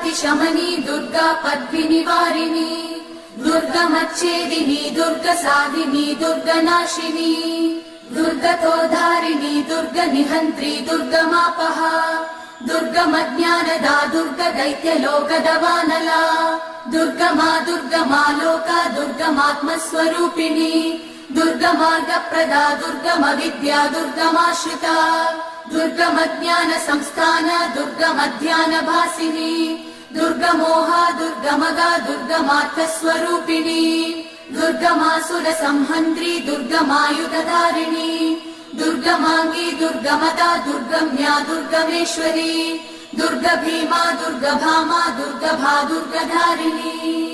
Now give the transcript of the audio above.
दुर्गातिशमनी दुर्गा पद्मिनिवारिणी दुर्गमच्छेदिनी दुर्गसाधिनी दुर्गनाशिनी दुर्गतोद्धारिणी दुर्गनिहन्त्री दुर्गमापः दुर्गमज्ञानदा दुर्गदैत्यलोकदवानला दुर्गमा दुर्गमा लोका दुर्गमात्मस्वरूपिणी दुर्गमार्गप्रदा दुर्गमविद्या दुर्गमाश्रिता दुर्गमज्ञान संस्थान दुर्गमध्यानभासिनी दुर्गमोहा दुर्गमगा दुर्गमार्थस्वरूपिणी दुर्गमासुरसंहन्त्री दुर्गमायुधधारिणी दुर्गमाङ्गी दुर्गमदा दुर्गम्या दुर्गमेश्वरी दुर्गभीमा दुर्गभामा दुर्गभा दुर्गधारिणी।